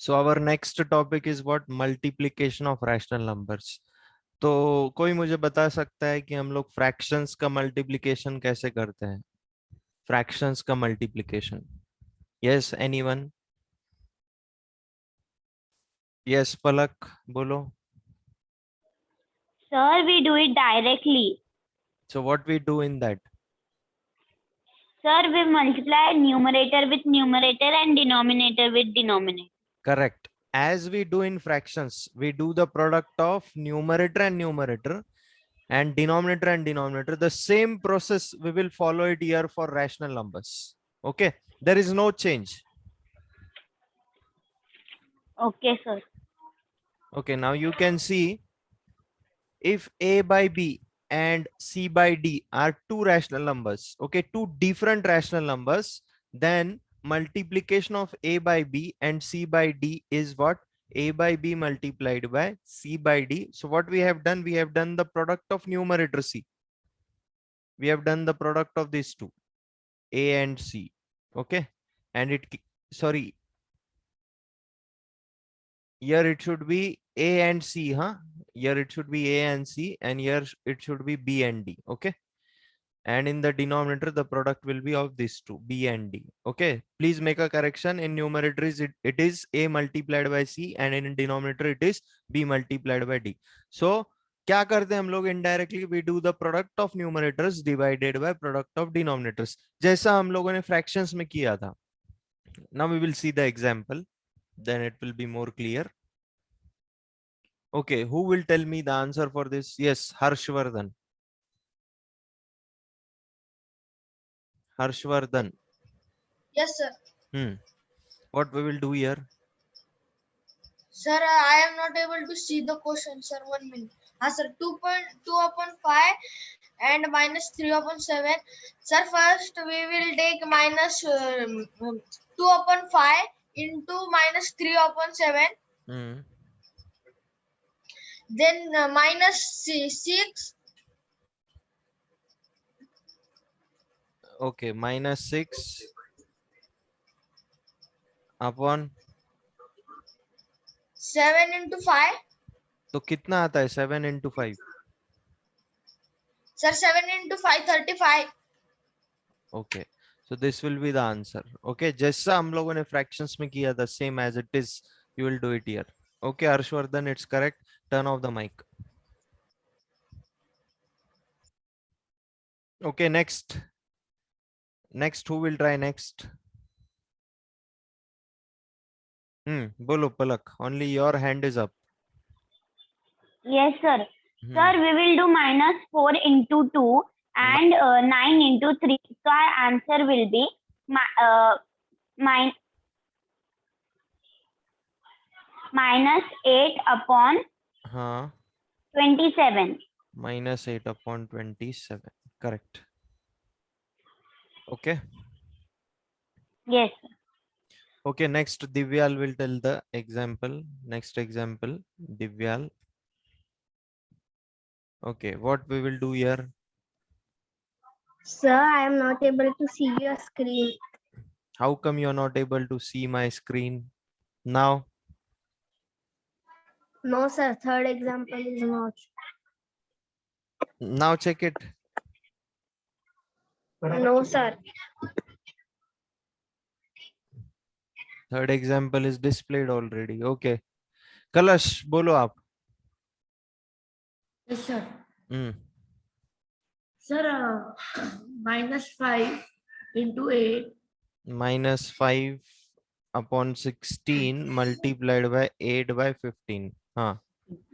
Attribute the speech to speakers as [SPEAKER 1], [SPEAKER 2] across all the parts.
[SPEAKER 1] So our next topic is what? Multiplication of rational numbers. तो कोई मुझे बता सकता है कि हम लोग फ्रैक्शंस का मल्टीप्लिकेशन कैसे करते हैं? फ्रैक्शंस का मल्टीप्लिकेशन. Yes, anyone? यस, पलक बोलो.
[SPEAKER 2] Sir, we do it directly.
[SPEAKER 1] So what we do in that?
[SPEAKER 2] Sir, we multiply numerator with numerator and denominator with denominator.
[SPEAKER 1] Correct. As we do in fractions, we do the product of numerator and numerator and denominator. The same process we will follow it here for rational numbers. Okay, there is no change.
[SPEAKER 2] Okay, sir.
[SPEAKER 1] Okay, now you can see if a by b and c by d are two rational numbers, okay, two different rational numbers, then multiplication of a by b and c by d is what? A by b multiplied by c by d. So what we have done the product of numerator c. We have done the product of these two, a and c. Okay, and sorry, here it should be a and c, huh? Here it should be a and c, and here it should be b and d. Okay, and in the denominator the product will be of these two, b and d. Okay, please make a correction. In numerator it is a multiplied by c, and in denominator it is b multiplied by d. So क्या करते हैं हम लोग? Indirectly we do the product of numerators divided by product of denominators, जैसा हम लोगों ने fractions में किया था. Now we will see the example, then it will be more clear. Okay, who will tell me the answer for this? Yes, Harshvardhan. Harshvardhan.
[SPEAKER 3] Yes, sir.
[SPEAKER 1] What we will do here?
[SPEAKER 3] Sir, I am not able to see the question, sir. 1 minute. Sir, 2.2 upon 5 and minus 3 upon 7. Sir, first we will take minus 2 upon 5 into minus 3 upon 7. Then minus 6.
[SPEAKER 1] Okay, minus 6 upon
[SPEAKER 3] 7 into 5.
[SPEAKER 1] तो कितना आता है 7 into 5?
[SPEAKER 3] Sir, 7 into 5, 35.
[SPEAKER 1] Okay, so this will be the answer. Okay, जैसा हम लोगों ने fractions में किया था, same as it is, you will do it here. Okay, Harshvardhan, it's correct. Turn off the mic. Okay, next. Who will try next? Bolo Palak, only your hand is up.
[SPEAKER 2] Yes, sir. Sir, we will do minus 4 into 2 and 9 into 3. So our answer will be minus 8 upon 27.
[SPEAKER 1] Minus 8 upon 27. Correct. Okay.
[SPEAKER 2] Yes, sir.
[SPEAKER 1] Okay, next Divyal will tell the example. Next example, Divyal. Okay, what we will do here?
[SPEAKER 4] Sir, I am not able to see your screen.
[SPEAKER 1] How come you are not able to see my screen now?
[SPEAKER 4] No, sir. Third example is not.
[SPEAKER 1] Now check it.
[SPEAKER 4] No, sir.
[SPEAKER 1] Third example is displayed already. Okay. Kalash, bolo aap.
[SPEAKER 5] Yes, sir.
[SPEAKER 1] Sir,
[SPEAKER 5] minus 5 into 8.
[SPEAKER 1] Minus 5 upon 16 multiplied by 8 by 15.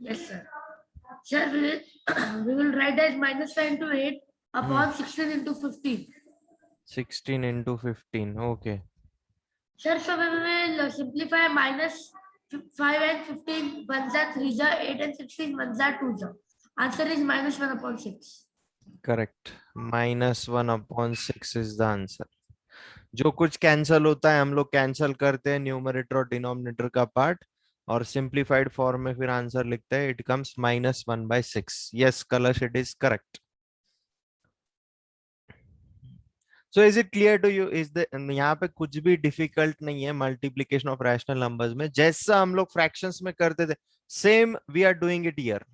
[SPEAKER 5] Yes, sir. Sir, we will write as minus 5 into 8 upon 16 into 15.
[SPEAKER 1] 16 into 15. Okay.
[SPEAKER 5] Sir, so we will simplify minus 5 and 15. 1 are 3 are 8 and 16. 1 are 2 are. Answer is minus 1 upon 6.
[SPEAKER 1] Correct. Minus 1 upon 6 is the answer. जो कुछ cancel होता है हम लोग cancel करते हैं numerator और denominator का पार्ट और सिंप्लीफाइड फॉर्म में फिर आंसर लिखते हैं. It comes minus 1 by 6. Yes, Kalash, it is correct. So is it clear to you? Is the यहाँ पे कुछ भी डिफिकल्ट नहीं है मल्टीप्लीकेशन ऑफ रैशनल नंबर्स में, जैसा हम लोग फ्रैक्शंस में करते थे same we are doing it here.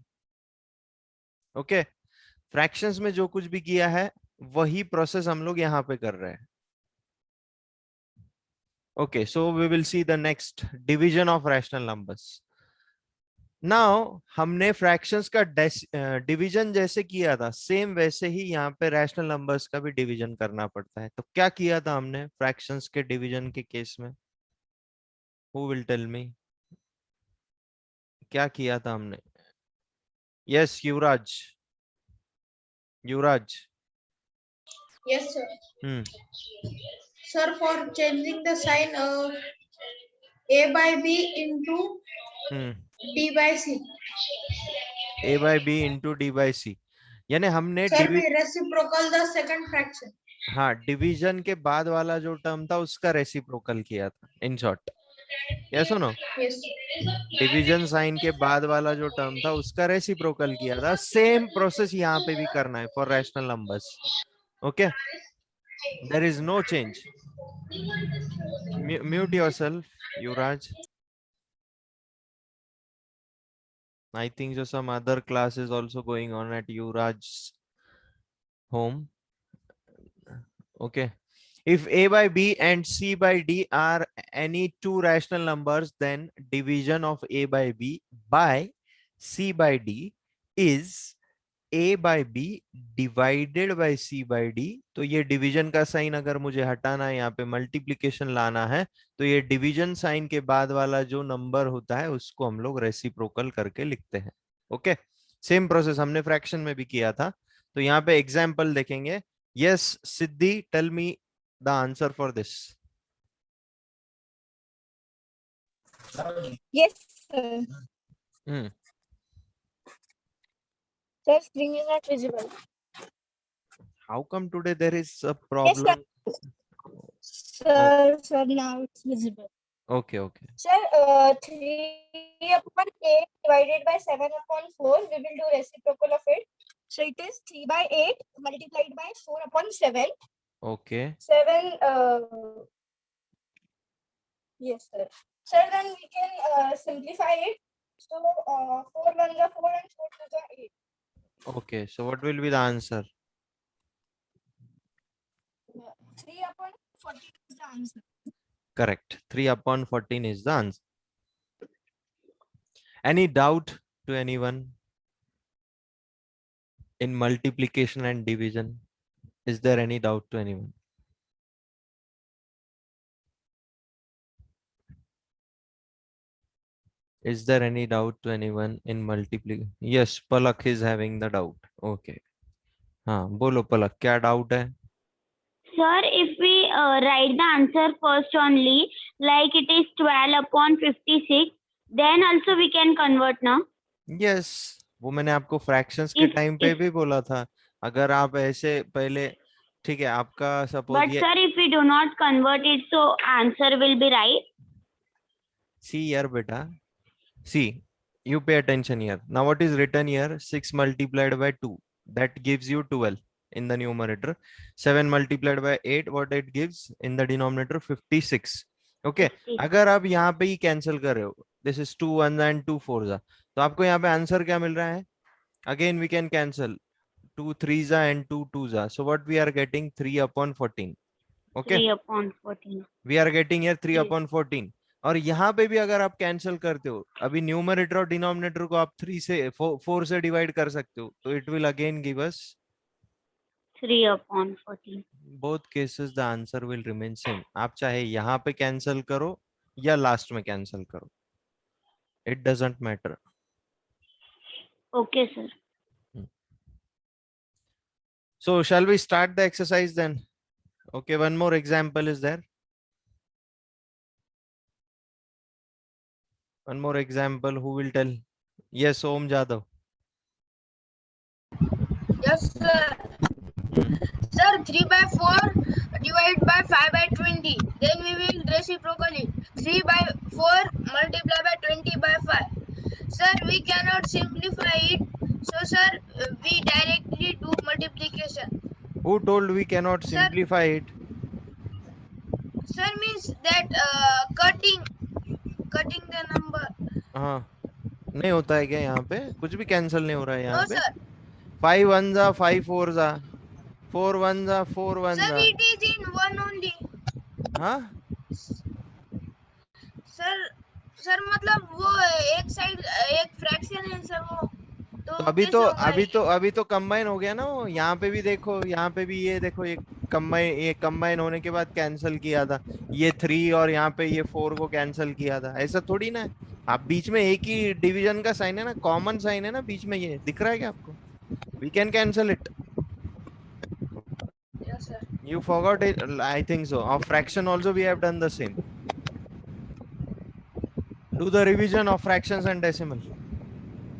[SPEAKER 1] Okay, fractions में जो कुछ भी किया है वही प्रोसेस हम लोग यहाँ पे कर रहे हैं. Okay, so we will see the next division of rational numbers. Now हमने fractions का डिवीजन जैसे किया था सेम वैसे ही यहाँ पे रैशनल नंबर्स का भी डिवीजन करना पड़ता है. तो क्या किया था हमने फ्रैक्शंस के डिवीजन के केस में? Who will tell me? क्या किया था हमने? Yes, Yuvraj. Yuvraj.
[SPEAKER 3] Yes, sir. Sir, for changing the sign of A by B into D by C.
[SPEAKER 1] A by B into D by C. यानी हमने
[SPEAKER 3] Sir, we reciprocal the second fraction.
[SPEAKER 1] हाँ, division के बाद वाला जो term था उसका reciprocal किया था in short. Yes no?
[SPEAKER 3] Yes.
[SPEAKER 1] Division sign के बाद वाला जो टर्म था उसका रेसिप्रोकल किया था. सेम प्रोसेस यहाँ पे भी करना है for rational numbers. Okay, there is no change. Mute yourself Yuvraj. I think so some other class is also going on at Yuvraj's home. Okay. If A by B and C by D are any two rational numbers, then division of A by B by C by D is A by B divided by C by D. तो ये division का sign अगर मुझे हटाना है, यहाँ पे multiplication लाना है, तो ये डिवीजन साइन के बाद वाला जो नंबर होता है उसको हम लोग रेसिप्रोकल करके लिखते हैं. ओके, सेम प्रोसेस हमने फ्रैक्शन में भी किया था. तो यहाँ पे एग्जाम्पल देखेंगे. Yes Siddhi, tell me the answer for this.
[SPEAKER 4] Yes, sir. Sir, screen is not visible.
[SPEAKER 1] How come today there is a problem?
[SPEAKER 4] Sir, now it's visible.
[SPEAKER 1] Okay, okay.
[SPEAKER 4] Sir, 3 upon 8 divided by 7 upon 4, we will do reciprocal of it. So it is 3 by 8 multiplied by 4 upon 7.
[SPEAKER 1] Okay.
[SPEAKER 4] 7, yes, sir. Sir, then we can simplify it. So 4 1s are 4 and 4 2s are 8.
[SPEAKER 1] Okay, so what will be the answer?
[SPEAKER 4] 3 upon 14 is the answer.
[SPEAKER 1] Correct. 3 upon 14 is the answer. Any doubt to anyone in multiplication and division? Is there any doubt to anyone? Is there any doubt to anyone in multiplication? Yes, Palak is having the doubt. Okay. हाँ, बोलो पलक, क्या doubt है?
[SPEAKER 2] Sir, if we write the answer first only, like it is 12 upon 56, then also we can convert, na?
[SPEAKER 1] Yes, वो मैंने आपको fractions के time पे भी बोला था. अगर आप ऐसे पहले, ठीक है, आपका suppose
[SPEAKER 2] But sir, if we do not convert it, so answer will be right.
[SPEAKER 1] See here, beta. See, you pay attention here. Now what is written here? 6 multiplied by 2. That gives you 12 in the numerator. 7 multiplied by 8. What it gives in the denominator? 56. Okay. अगर आप यहाँ पे ही cancel कर रहे हो, this is 2 1s and 2 4s, तो आपको यहाँ पे आंसर क्या मिल रहा है? Again we can cancel 2 3s and 2 2s. So what we are getting? 3 upon 14. Okay.
[SPEAKER 2] 3 upon 14.
[SPEAKER 1] We are getting here 3 upon 14. और यहाँ पे भी अगर आप कैंसिल करते हो, अभी न्यूमरेटर और डिनोमिनेटर को आप 3 से 4 से डिवाइड कर सकते हो, तो it will again give us
[SPEAKER 2] 3 upon 14.
[SPEAKER 1] Both cases the answer will remain same. आप चाहे यहाँ पे कैंसिल करो या लास्ट में कैंसिल करो, it doesn't matter.
[SPEAKER 2] Okay, sir.
[SPEAKER 1] So shall we start the exercise then? Okay, one more example is there. One more example, who will tell? Yes, Om Jadhav.
[SPEAKER 3] Yes, sir. Sir, 3 by 4 divided by 5 by 20. Then we will reciprocal it. 3 by 4 multiplied by 20 by 5. Sir, we cannot simplify it. So, sir, we directly do multiplication.
[SPEAKER 1] Who Who told we cannot
[SPEAKER 3] Sir.
[SPEAKER 1] simplify it?
[SPEAKER 3] Sir means that cutting the number.
[SPEAKER 1] हाँ, नहीं होता है क्या यहाँ पे? कुछ भी cancel नहीं हो रहा है यहाँ
[SPEAKER 3] No
[SPEAKER 1] पे.
[SPEAKER 3] sir.
[SPEAKER 1] 5 1 जा 5 4 जा 4 1 जा 4 1
[SPEAKER 3] Sir,
[SPEAKER 1] जा.
[SPEAKER 3] it is in one only.
[SPEAKER 1] हाँ,
[SPEAKER 3] सर मतलब वो एक साइड एक फ्रैक्शन है सर वो.
[SPEAKER 1] तो
[SPEAKER 3] कैसे होगा
[SPEAKER 1] अभी तो कंबाइन हो गया ना वो. यहाँ पे भी देखो, यहाँ पे भी ये देखो, ये कंबाइन होने के बाद कैंसिल किया था. ये 3 और यहाँ पे ये 4 को कैंसिल किया था. ऐसा थोड़ी ना है. आप बीच में एक ही डिवीजन का साइन है ना, कॉमन साइन है ना बीच में. ये दिख रहा है क्या आपको? We can cancel it.
[SPEAKER 3] Yes, sir.
[SPEAKER 1] You forgot it. I think so. Of fraction also we have done the same. Do the revision of fractions and decimal.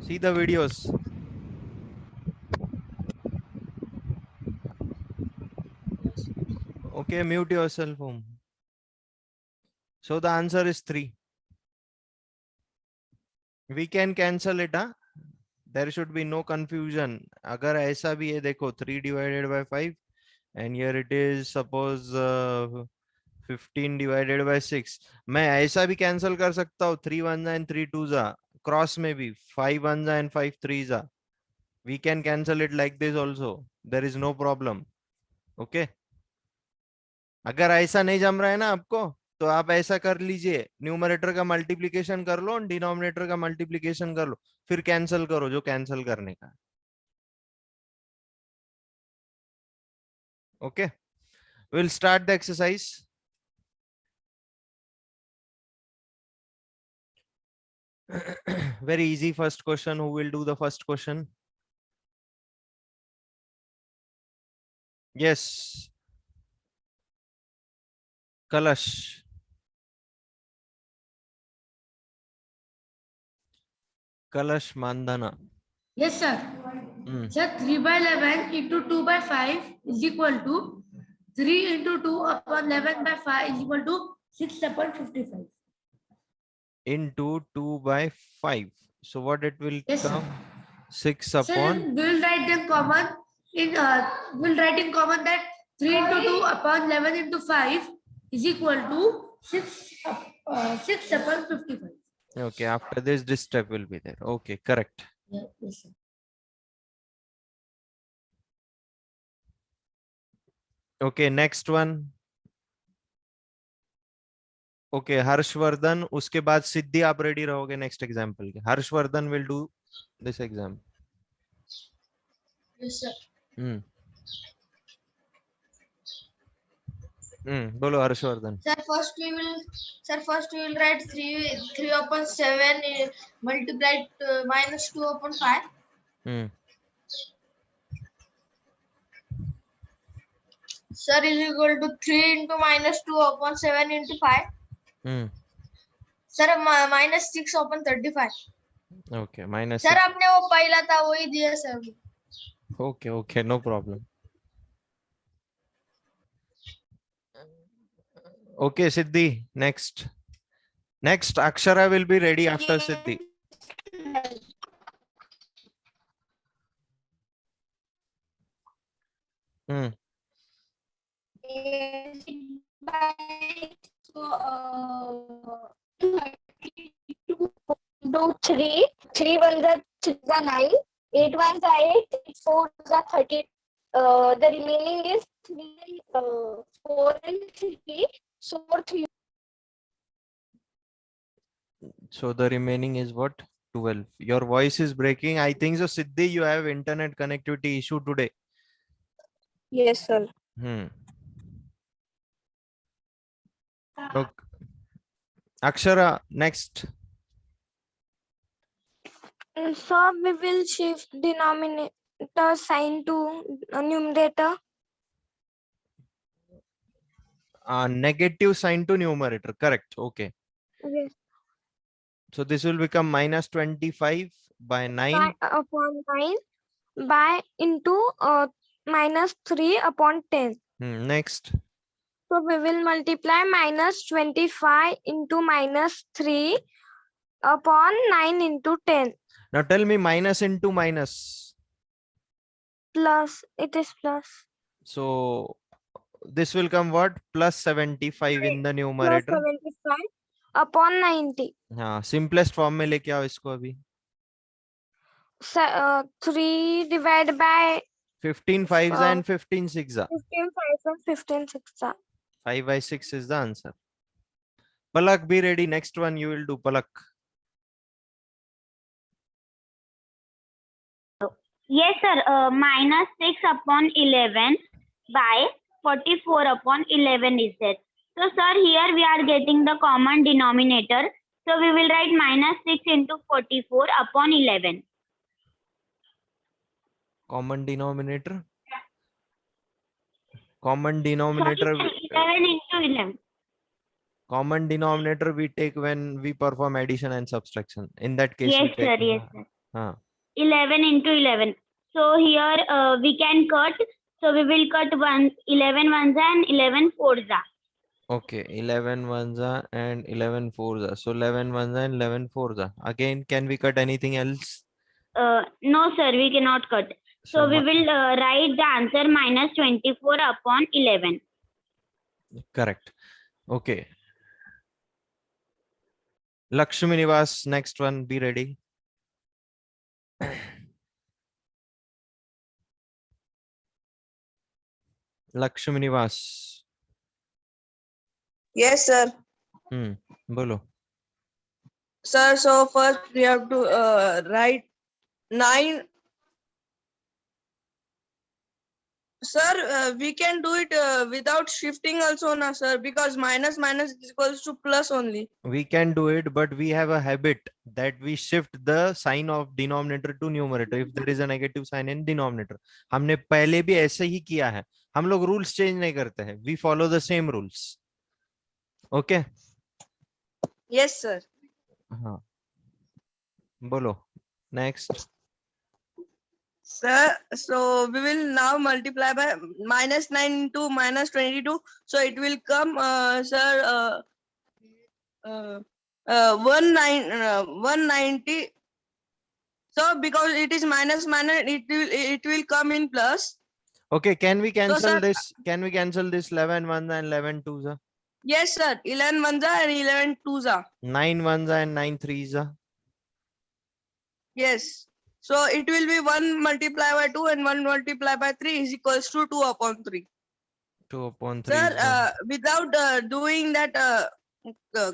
[SPEAKER 1] See the videos. Okay, mute yourself home. So the answer is 3. We can cancel it, huh? There should be no confusion. अगर ऐसा भी है देखो, 3 divided by 5 and here it is suppose 15 divided by 6. मैं ऐसा भी cancel कर सकता हूँ. 3 1 and 3 2 जा. Cross में भी 5 1 and 5 3 जा. We can cancel it like this also. There is no problem. Okay. अगर ऐसा नहीं जम रहा है ना आपको, तो आप ऐसा कर लीजिए, न्यूमरेटर का मल्टीप्लिकेशन कर लो और डिनोमिनेटर का मल्टीप्लिकेशन कर लो, फिर कैंसिल करो जो कैंसिल करने का. Okay, will start the exercise. Very easy first question. Who will do the first question? Yes. Kalash. Kalash Mandana.
[SPEAKER 5] Yes, sir. Sir, 3 by 11 into 2 by 5 is equal to 3 into 2 upon 11 by 5 is equal to 6 upon 55.
[SPEAKER 1] Into 2 by 5. So what it will
[SPEAKER 5] Yes, sir.
[SPEAKER 1] come? 6
[SPEAKER 5] Sir,
[SPEAKER 1] upon.
[SPEAKER 5] we will write them common. We'll write in common that 3 into 2 upon 11 into 5 is equal to 6 upon 55.
[SPEAKER 1] Okay, after this step will be there. Okay, correct.
[SPEAKER 5] Yeah, yes, sir.
[SPEAKER 1] Okay, next one. Okay, Harshvardhan, उसके बाद सिद्धि आप ready रहोगे next example के. Harshvardhan will do this exam.
[SPEAKER 3] Yes, sir.
[SPEAKER 1] बोलो Harshvardhan.
[SPEAKER 3] Sir, first we will write 3 upon 7 multiplied minus 2 upon 5. Sir, is equal to 3 into minus 2 upon 7 into 5. Sir, minus 6 upon 35.
[SPEAKER 1] Okay, minus
[SPEAKER 3] Sir,
[SPEAKER 1] 6.
[SPEAKER 3] आपने वो पहला था वही दिया sir.
[SPEAKER 1] Okay, no problem. Okay, Siddhi, next. Akshara will be ready after Siddhi.
[SPEAKER 4] Do 3 1s are 3 are 9, 8 1s are 8, 4 are 30. The remaining is 3, 4 and 3. So 3.
[SPEAKER 1] So the remaining is what? 12. Your voice is breaking. I think so, Siddhi, you have internet connectivity issue today.
[SPEAKER 4] Yes, sir.
[SPEAKER 1] Okay. Akshara, next.
[SPEAKER 4] So we will shift denominator sign to numerator.
[SPEAKER 1] Negative sign to numerator. Correct. Okay.
[SPEAKER 4] Yes.
[SPEAKER 1] So this will become minus 25 by 9.
[SPEAKER 4] 5 upon 9 by into minus 3 upon 10.
[SPEAKER 1] Next.
[SPEAKER 4] So we will multiply minus 25 into minus 3 upon 9 into 10.
[SPEAKER 1] Now tell me minus into minus.
[SPEAKER 4] Plus, it is plus.
[SPEAKER 1] So this will come what? Plus 75 in the
[SPEAKER 4] Plus
[SPEAKER 1] numerator.
[SPEAKER 4] 75 upon 90.
[SPEAKER 1] हाँ, simplest form में लेके आओ इसको अभी.
[SPEAKER 4] 3 divided by
[SPEAKER 1] 15 5s and 15 6s.
[SPEAKER 4] 15 5 and 15 6.
[SPEAKER 1] 5 by 6 is the answer. Palak, be ready. Next one you will do, Palak.
[SPEAKER 2] Yes, sir. Minus 6 upon 11 by 44 upon 11 is there. So, sir, here we are getting the common denominator. So, we will write minus 6 into 44 upon 11.
[SPEAKER 1] Common denominator. Common
[SPEAKER 2] Sorry,
[SPEAKER 1] denominator.
[SPEAKER 2] sir, 11 into 11.
[SPEAKER 1] Common denominator we take when we perform addition and subtraction. In that case,
[SPEAKER 2] Yes,
[SPEAKER 1] we take.
[SPEAKER 2] sir. Yes, sir.
[SPEAKER 1] हाँ.
[SPEAKER 2] 11 into 11. So, here we can cut. So, we will cut 11 ones and 11 fours.
[SPEAKER 1] Okay, 11 ones are and 11 fours are. So 11 ones and 11 fours are. Again, can we cut anything else?
[SPEAKER 2] No, sir, we cannot cut. So, we will write the answer minus 24 upon 11.
[SPEAKER 1] Correct. Okay. Lakshmi Nivas, next one, be ready. Lakshmi Nivas.
[SPEAKER 6] Yes, sir.
[SPEAKER 1] Bolo.
[SPEAKER 6] Sir, so first we have to write 9. Sir, we can do it without shifting also, na, sir, because minus minus is equals to plus only.
[SPEAKER 1] We can do it, but we have a habit that we shift the sign of denominator to numerator if there is a negative sign in denominator. हमने पहले भी ऐसे ही किया है. हम लोग rules change नहीं करते हैं. We follow the same rules. Okay.
[SPEAKER 6] Yes, sir.
[SPEAKER 1] हाँ. बोलो. Next.
[SPEAKER 6] Sir, so we will now multiply by minus 9 into minus 22. So it will come, sir, 190. So because it is minus minus, it will come in plus.
[SPEAKER 1] Okay, can we cancel
[SPEAKER 6] sir,
[SPEAKER 1] this? Can we cancel this 11 ones and 11 twos?
[SPEAKER 6] Yes, sir. 11 ones are and 11 twos are.
[SPEAKER 1] 9 ones and 9 threes.
[SPEAKER 6] Yes. So it will be 1 multiplied by 2 and 1 multiplied by 3 is equals to 2 upon 3.
[SPEAKER 1] 2 upon 3.
[SPEAKER 6] Sir, without doing that,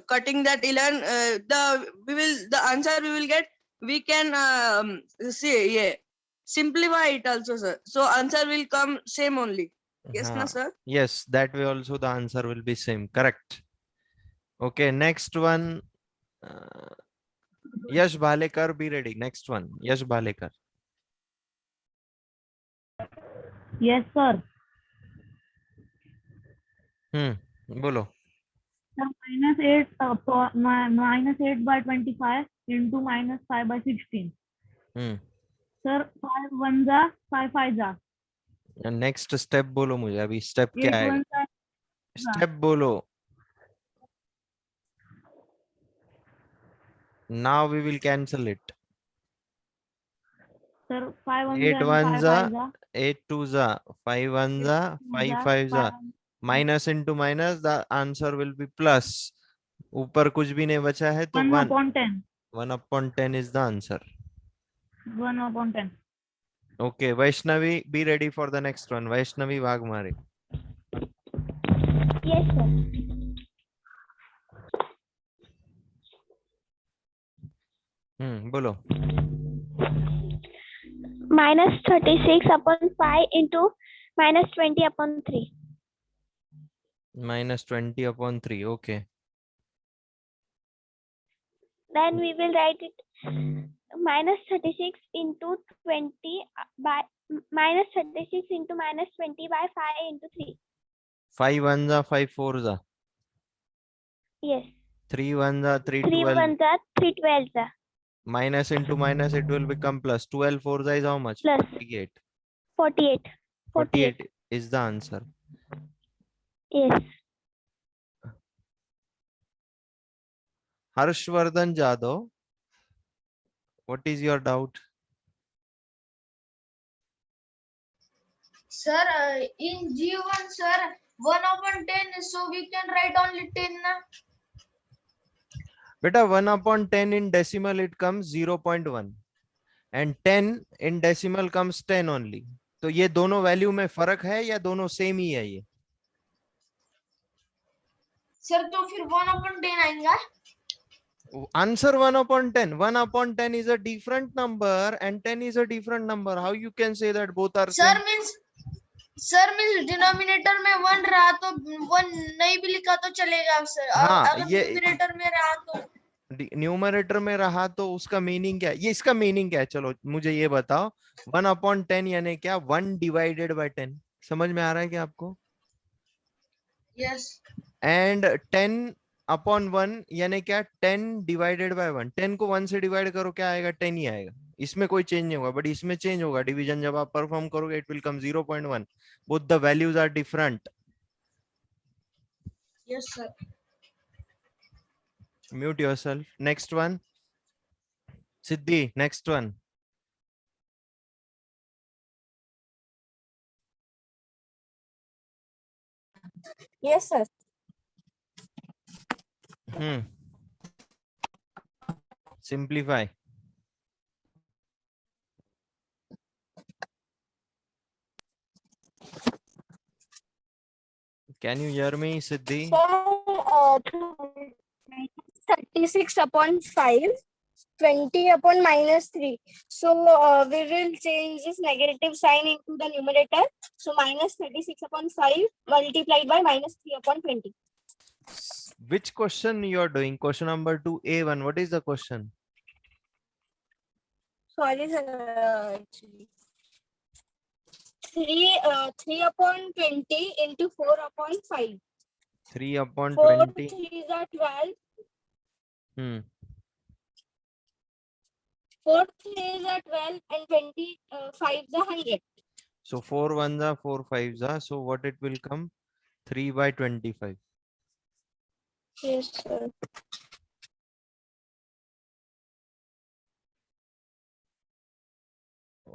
[SPEAKER 6] cutting that 11, the answer we will get, we can see, yeah, simplify it also, sir. So answer will come same only. Yes, na, sir?
[SPEAKER 1] Yes, that way also the answer will be same. Correct. Okay, next one. Yash Bhalekar, be ready. Next one. Yash Bhalekar.
[SPEAKER 7] Yes, sir.
[SPEAKER 1] Bolo.
[SPEAKER 7] Minus 8 by 25 into minus 5 by 16. Sir, 5 ones are 5 fives are.
[SPEAKER 1] Next step बोलो मुझे अभी step क्या
[SPEAKER 7] 8
[SPEAKER 1] है?
[SPEAKER 7] ones are
[SPEAKER 1] Step बोलो. Now we will cancel it.
[SPEAKER 7] sir, 5 ones
[SPEAKER 1] 8
[SPEAKER 7] and
[SPEAKER 1] ones
[SPEAKER 7] 5
[SPEAKER 1] are,
[SPEAKER 7] fives are.
[SPEAKER 1] 8 twos are, 5 ones are, 5 fives are. Minus into minus, the answer will be plus. ऊपर कुछ भी नहीं बचा है तो
[SPEAKER 7] 1 upon 10.
[SPEAKER 1] 1 upon 10 is the answer.
[SPEAKER 7] 1 upon 10.
[SPEAKER 1] Okay, Vaishnavi, be ready for the next one. Vaishnavi Vagmare.
[SPEAKER 4] Yes, sir.
[SPEAKER 1] Bolo.
[SPEAKER 4] Minus 36 upon 5 into minus 20 upon 3.
[SPEAKER 1] Minus 20 upon 3. Okay.
[SPEAKER 4] Then we will write it minus 36 into 20 by minus 36 into minus 20 by 5 into 3.
[SPEAKER 1] 5 ones are, 5 fours are.
[SPEAKER 4] Yes.
[SPEAKER 1] 3 ones are, 3
[SPEAKER 4] 3
[SPEAKER 1] 12.
[SPEAKER 4] ones are 3 12s are.
[SPEAKER 1] Minus into minus, it will become plus. 12 fours is how much?
[SPEAKER 4] Plus.
[SPEAKER 1] 48.
[SPEAKER 4] 48.
[SPEAKER 1] 48 is the answer.
[SPEAKER 4] Yes.
[SPEAKER 1] Harshvardhan Jadhav, what is your doubt?
[SPEAKER 3] Sir, in G1, sir, 1/10, so we can write only 10 na?
[SPEAKER 1] Beta 1/10 in decimal it comes 0.1 and 10 in decimal comes 10 only. तो ये दोनों value में फर्क है या दोनों same ही है ये?
[SPEAKER 3] Sir, तो फिर 1/10 आएगा?
[SPEAKER 1] Answer 1/10. 1/10 is a different number and 10 is a different number. How you can say that both are
[SPEAKER 3] Sir
[SPEAKER 1] same?
[SPEAKER 3] means denominator में 1 रहा तो 1 नहीं भी लिखा तो चलेगा सर.
[SPEAKER 1] हाँ,
[SPEAKER 3] अगर
[SPEAKER 1] ये
[SPEAKER 3] numerator में रहा तो
[SPEAKER 1] न्यूमरेटर में रहा तो उसका मीनिंग क्या है? ये इसका मीनिंग क्या है? चलो मुझे ये बताओ. 1/10 यानी क्या? 1 डिवाइडेड बाय 10. समझ में आ रहा है क्या आपको?
[SPEAKER 3] yes.
[SPEAKER 1] एंड 10/1 यानी क्या? 10 डिवाइडेड बाय 1. 10 को 1 से डिवाइड करो, क्या आएगा? 10 ही आएगा. इसमें कोई चेंज नहीं होगा, बट इसमें चेंज होगा. डिवीजन जब आप परफॉर्म करोगे it will come 0.1. Both the values are different.
[SPEAKER 3] Yes, sir.
[SPEAKER 1] Mute yourself. Next one. Siddhi, next one.
[SPEAKER 4] Yes, sir.
[SPEAKER 1] Simplify. Can you hear me, Siddhi?
[SPEAKER 4] Sir, 36/5, 20/-3. So we will change this negative sign into the numerator. So minus 36/5 multiplied by minus 3/20.
[SPEAKER 1] Which question you are doing? Question number 2A1. What is the question?
[SPEAKER 4] Sorry, sir. Actually. 3/20 into 4/5.
[SPEAKER 1] 3/20.
[SPEAKER 4] 3 is 12. 4 3 is 12 and 25 is 100.
[SPEAKER 1] So 4 1s are 4 5s are. So what it will come? 3/25.
[SPEAKER 4] Yes, sir.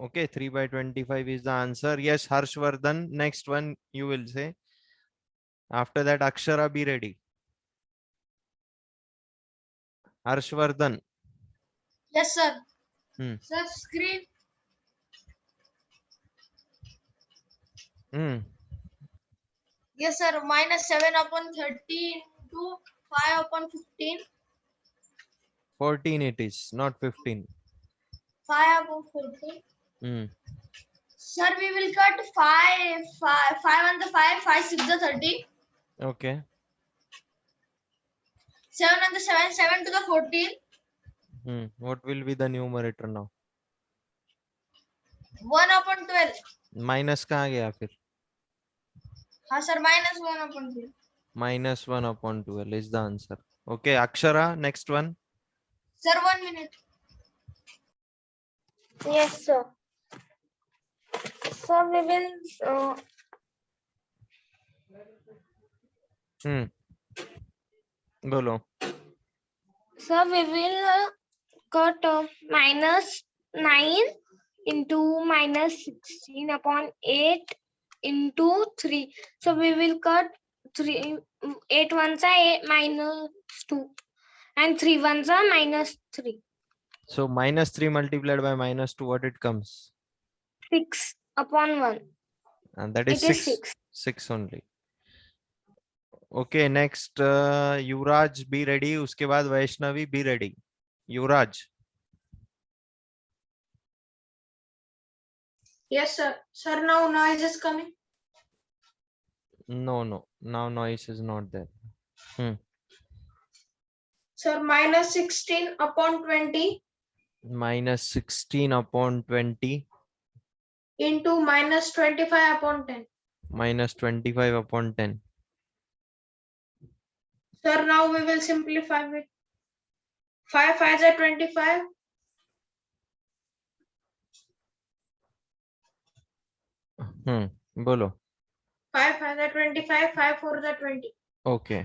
[SPEAKER 1] Okay, 3/25 is the answer. Yes, Harshvardhan. Next one you will say. After that, Akshara, be ready. Harshvardhan.
[SPEAKER 3] Yes, sir.
[SPEAKER 1] Sir,
[SPEAKER 3] screen. Yes, sir. Minus 7/30 into 5/15.
[SPEAKER 1] 14 it is, not 15.
[SPEAKER 3] 5/14. Sir, we will cut 5 on the 5 6 the 30.
[SPEAKER 1] Okay.
[SPEAKER 3] 7 on the 7 to the 14.
[SPEAKER 1] What will be the numerator now?
[SPEAKER 3] 1/12.
[SPEAKER 1] Minus कहाँ गया फिर?
[SPEAKER 3] हाँ sir, minus 1/12.
[SPEAKER 1] Minus 1/12 is the answer. Okay, Akshara, next one.
[SPEAKER 3] Sir, 1 minute.
[SPEAKER 4] Yes, sir. So we will
[SPEAKER 1] बोलो.
[SPEAKER 4] so we will cut minus 9 into minus 16/8 into 3. So we will cut 8 ones are 8 minus 2 and 3 ones are minus 3.
[SPEAKER 1] So minus 3 multiplied by minus 2, what it comes?
[SPEAKER 4] 6/1.
[SPEAKER 1] And that is
[SPEAKER 4] It is
[SPEAKER 1] 6. 6 only. Okay, next Yuvraj, be ready. उसके बाद Vaishnavi, be ready. Yuvraj.
[SPEAKER 3] Yes, sir. Sir, now noise is coming.
[SPEAKER 1] No, now noise is not there.
[SPEAKER 3] Sir, minus 16/20
[SPEAKER 1] Minus 16/20
[SPEAKER 3] into minus 25/10.
[SPEAKER 1] minus 25/10.
[SPEAKER 3] Sir, now we will simplify it. 5 5s are 25.
[SPEAKER 1] बोलो.
[SPEAKER 3] 5 5s are 25. 5 4s are 20.
[SPEAKER 1] Okay.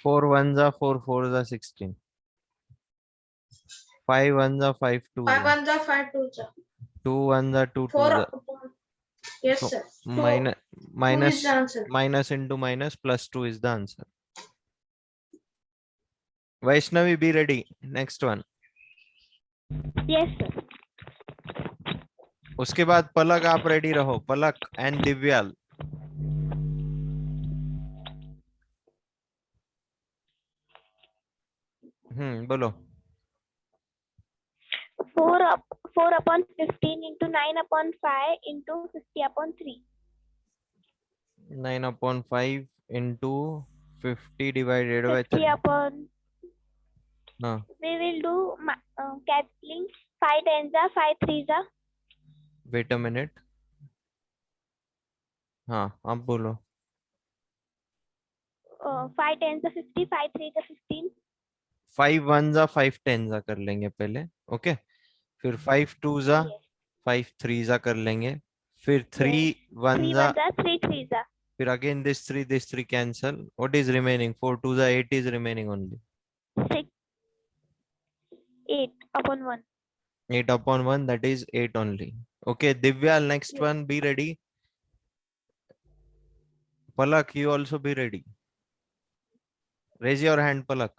[SPEAKER 1] 4 1s are 4 4s are 16. 5 1s are 5 2s
[SPEAKER 3] 5
[SPEAKER 1] are.
[SPEAKER 3] 1s are 5 2s are.
[SPEAKER 1] 2 1s are 2 2s
[SPEAKER 3] 4
[SPEAKER 1] are.
[SPEAKER 3] Yes,
[SPEAKER 1] So
[SPEAKER 3] sir.
[SPEAKER 1] minus
[SPEAKER 3] Two is the answer.
[SPEAKER 1] minus into minus plus 2 is the answer. Vaishnavi, be ready. Next one.
[SPEAKER 2] Yes, sir.
[SPEAKER 1] उसके बाद पलक आप ready रहो. पलक and दिव्याल. बोलो.
[SPEAKER 2] 4 upon 15 into 9 upon 5 into 50 upon 3.
[SPEAKER 1] 9 upon 5 into 50 divided by
[SPEAKER 2] 50
[SPEAKER 1] 3.
[SPEAKER 2] upon,
[SPEAKER 1] हाँ.
[SPEAKER 2] we will do cancelling. 5 tens are 5 threes are.
[SPEAKER 1] Wait a minute. हाँ, आप बोलो.
[SPEAKER 2] 5 tens are 50, 5 threes are 15.
[SPEAKER 1] 5 ones are 5 tens कर लेंगे पहले. ओके. फिर 5 twos are 5 threes कर लेंगे. फिर 3
[SPEAKER 2] 3
[SPEAKER 1] ones are.
[SPEAKER 2] ones are 3 threes are.
[SPEAKER 1] फिर again this 3 cancel. What is remaining? 4 twos are 8 is remaining only.
[SPEAKER 2] 6, 8 upon 1.
[SPEAKER 1] 8 upon 1, that is 8 only. Okay, Divyal, next
[SPEAKER 2] Yes.
[SPEAKER 1] one, be ready. Palak, you also be ready. Raise your hand, Palak.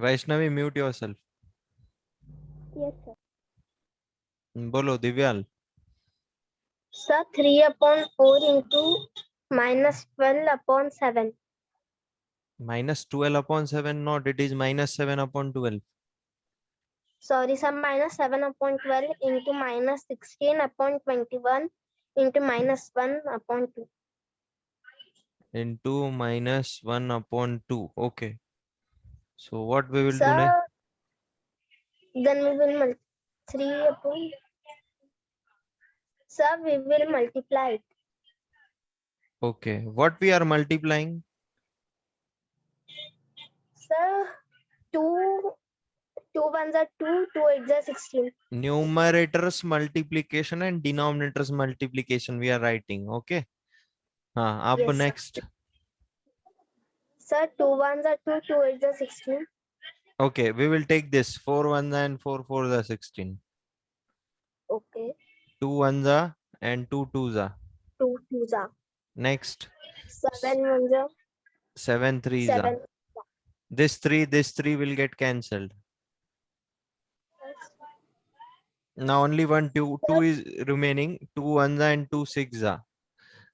[SPEAKER 1] Vaishnavi, mute yourself.
[SPEAKER 2] Yes, sir.
[SPEAKER 1] Bolo, Divyal.
[SPEAKER 4] Sir, 3 upon 4 into minus 12 upon 7.
[SPEAKER 1] Minus 12 upon 7, not, it is minus 7 upon 12.
[SPEAKER 4] Sorry, sir, minus 7 upon 12 into minus 16 upon 21 into minus 1 upon 2.
[SPEAKER 1] Into minus 1 upon 2. Okay. So what we will do
[SPEAKER 4] Sir,
[SPEAKER 1] next?
[SPEAKER 4] then we will 3 upon. Sir, we will multiply it.
[SPEAKER 1] Okay. What we are multiplying?
[SPEAKER 4] Sir, 2 ones are 2, 2 eights are 16.
[SPEAKER 1] Numerators multiplication and denominators multiplication we are writing. Okay. Up
[SPEAKER 4] Yes, sir.
[SPEAKER 1] next.
[SPEAKER 4] Sir, 2 ones are 2, 2 eights are 16.
[SPEAKER 1] Okay, we will take this 4 ones and 4 fours are 16.
[SPEAKER 4] Okay.
[SPEAKER 1] 2 ones are and 2 twos are.
[SPEAKER 4] 2 twos are.
[SPEAKER 1] Next.
[SPEAKER 4] 7 ones are
[SPEAKER 1] 7 threes are.
[SPEAKER 4] 7.
[SPEAKER 1] This 3 will get cancelled. Now only 2 is remaining. 2 ones are and 2 sixes are.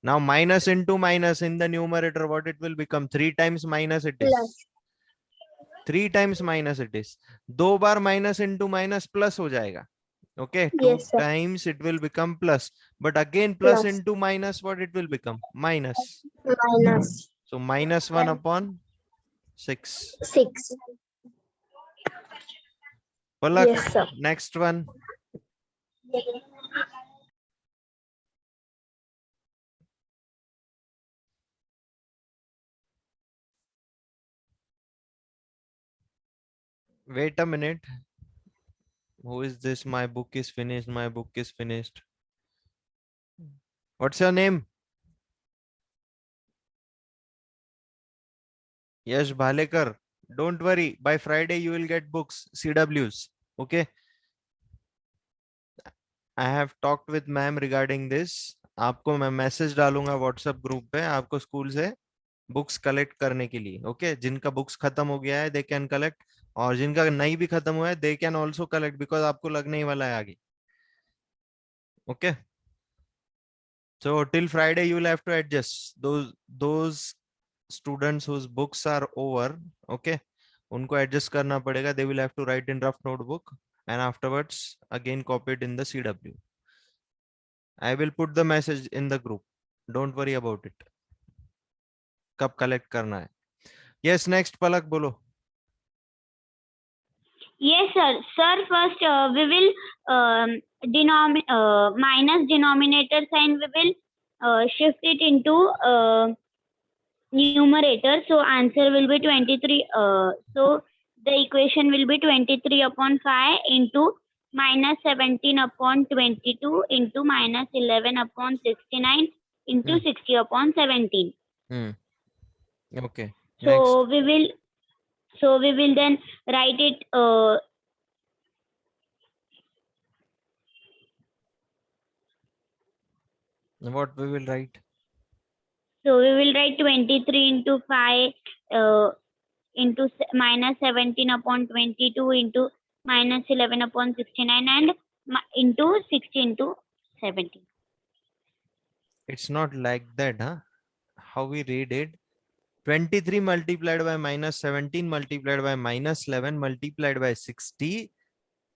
[SPEAKER 1] Now minus into minus in the numerator, what it will become? 3 times minus it is.
[SPEAKER 4] Plus.
[SPEAKER 1] 3 times minus it is. 2 bar minus into minus plus हो जाएगा. Okay, 2
[SPEAKER 4] Yes, sir.
[SPEAKER 1] times it will become plus. But again plus
[SPEAKER 4] Plus.
[SPEAKER 1] into minus, what it will become? Minus.
[SPEAKER 4] Minus
[SPEAKER 1] So minus 1 upon 6.
[SPEAKER 4] 6.
[SPEAKER 1] Palak,
[SPEAKER 4] Yes, sir.
[SPEAKER 1] next one. Wait a minute. Who is this? My book is finished. My book is finished. What's your name? Yash Bhalekar. Don't worry. By Friday, you will get books, CWs. Okay. I have talked with ma'am regarding this. आपको मैं message डालूंगा WhatsApp group पे आपको school से books collect करने के लिए. Okay जिनका बुक्स खत्म हो गया है दे कैन कलेक्ट और जिनका नहीं भी खत्म हुआ है they can also collect because आपको लगने ही वाला है आगे. Okay so till Friday you will have to adjust those students whose books are over. Okay उनको adjust करना पड़ेगा. They will have to write in rough notebook and afterwards again copy it in the CW. I will put the message in the group. Don't worry about it. कब collect करना है? Yes, next Palak बोलो.
[SPEAKER 2] Yes, sir. Sir, first we will minus denominator sign. We will shift it into numerator. So answer will be 23. So the equation will be 23 upon 5 into minus 17 upon 22 into minus 11 upon 69 into 60 upon 17.
[SPEAKER 1] Okay.
[SPEAKER 2] So
[SPEAKER 1] Next.
[SPEAKER 2] we will then write it
[SPEAKER 1] What we will write?
[SPEAKER 2] So we will write 23 into 5 into minus 17 upon 22 into minus 11 upon 69 and into 60 into 17.
[SPEAKER 1] It's not like that, huh? How we read it? 23 multiplied by minus 17 multiplied by minus 11 multiplied by 60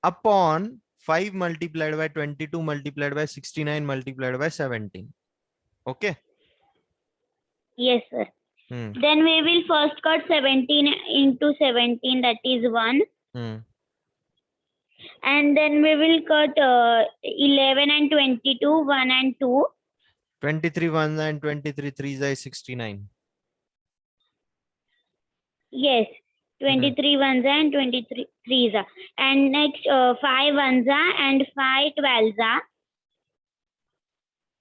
[SPEAKER 1] upon 5 multiplied by 22 multiplied by 69 multiplied by 17. Okay.
[SPEAKER 2] Yes, sir.
[SPEAKER 1] Hmm.
[SPEAKER 2] Then we will first cut 17 into 17, that is 1.
[SPEAKER 1] Hmm.
[SPEAKER 2] And then we will cut 11 and 22, 1 and 2.
[SPEAKER 1] 23 1 and 23 3 is 69.
[SPEAKER 2] Yes, 23 ones and 23 threes. And next 5 ones and 5 12s.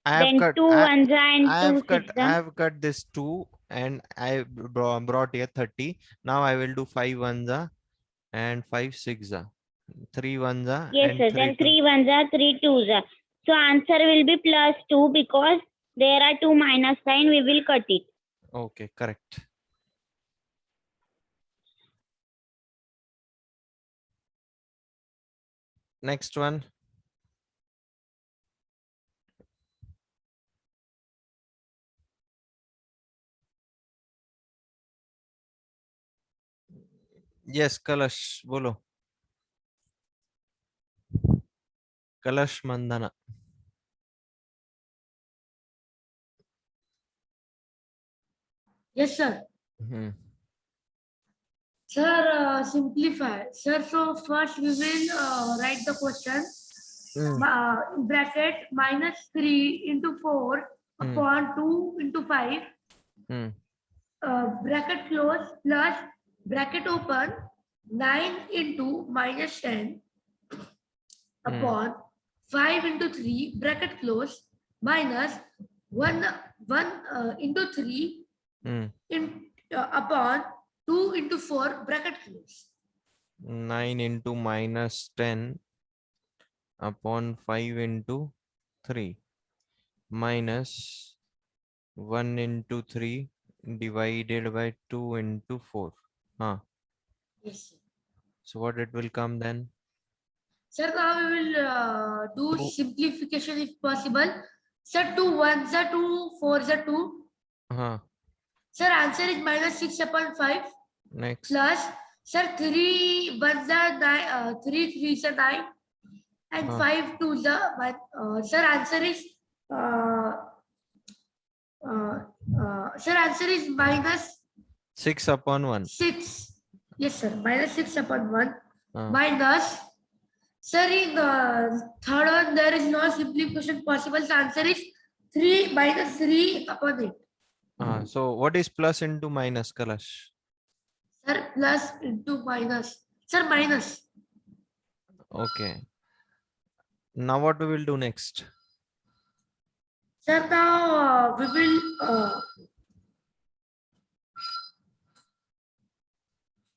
[SPEAKER 2] Then 2 ones and 2
[SPEAKER 1] I
[SPEAKER 2] 6.
[SPEAKER 1] have cut this 2 and I brought here 30. Now I will do 5 ones and 5 6. 3 ones
[SPEAKER 2] Yes,
[SPEAKER 1] and
[SPEAKER 2] sir.
[SPEAKER 1] 3
[SPEAKER 2] Then
[SPEAKER 1] 2.
[SPEAKER 2] 3 ones are 3 twos. So answer will be plus 2 because there are 2 minus sign. We will cut it.
[SPEAKER 1] Okay, correct. Next one. Yes, Kalash, bolo. Kalash Mandana.
[SPEAKER 5] Yes, sir. Sir, simplify. Sir, so first we will write the question. Bracket minus 3 into 4 upon 2 into 5. Bracket close plus bracket open 9 into minus 10 upon 5 into 3 bracket close minus 1 into 3 upon 2 into 4 bracket close.
[SPEAKER 1] 9 into minus 10 upon 5 into 3 minus 1 into 3 divided by 2 into 4.
[SPEAKER 5] Yes, sir.
[SPEAKER 1] So what it will come then?
[SPEAKER 5] Sir, now we will do
[SPEAKER 1] Two.
[SPEAKER 5] simplification if possible. Sir, 2 1s are 2, 4s are 2. Sir, answer is minus 6 upon 5.
[SPEAKER 1] Next.
[SPEAKER 5] Plus, sir, 3 1s are 9, 3 3s are 9. And 5 2s are 1. Sir, answer is sir, answer is minus
[SPEAKER 1] 6 upon 1.
[SPEAKER 5] 6. Yes, sir. Minus 6 upon 1. Minus. Sir, in the third one, there is no simplification possible. So answer is 3 minus 3 upon 8.
[SPEAKER 1] So what is plus into minus, Kalash?
[SPEAKER 5] Sir, plus into minus. Sir, minus.
[SPEAKER 1] Okay. Now what we will do next?
[SPEAKER 5] Sir, now we will...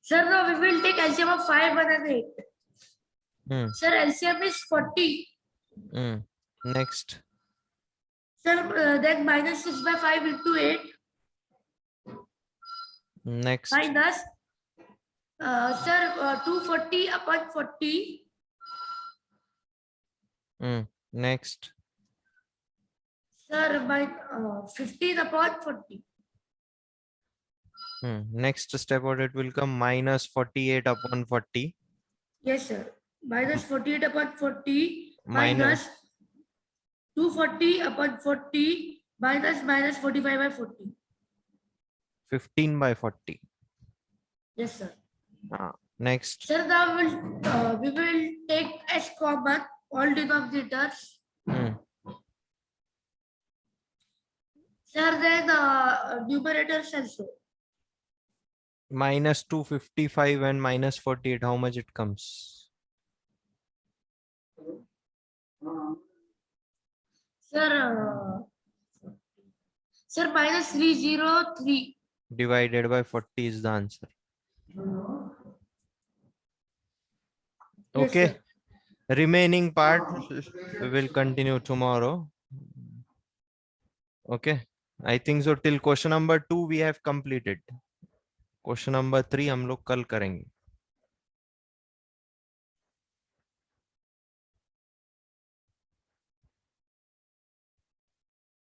[SPEAKER 5] Sir, now we will take LCM of 5, 1 and 8. Sir, LCM is 40.
[SPEAKER 1] Next.
[SPEAKER 5] Sir, then minus 6 by 5 into 8.
[SPEAKER 1] Next.
[SPEAKER 5] Minus, sir, 240 upon 40.
[SPEAKER 1] Next.
[SPEAKER 5] Sir, by 15 upon 40.
[SPEAKER 1] Next step, what it will come? Minus 48 upon 40.
[SPEAKER 5] Yes, sir. Minus 48 upon 40 minus 240 upon 40 minus 45 by 40.
[SPEAKER 1] 15 by 40.
[SPEAKER 5] Yes, sir.
[SPEAKER 1] Next.
[SPEAKER 5] Sir, now we will take as common all denominators. Sir, then numerators also.
[SPEAKER 1] Minus 255 and minus 48, how much it comes?
[SPEAKER 5] Sir, sir, minus 303.
[SPEAKER 1] Divided by 40 is the answer. Okay.
[SPEAKER 5] Yes,
[SPEAKER 1] remaining part we will continue tomorrow. Okay, I think so till question number 2 we have completed. Question number 3 हम लोग कल करेंगे.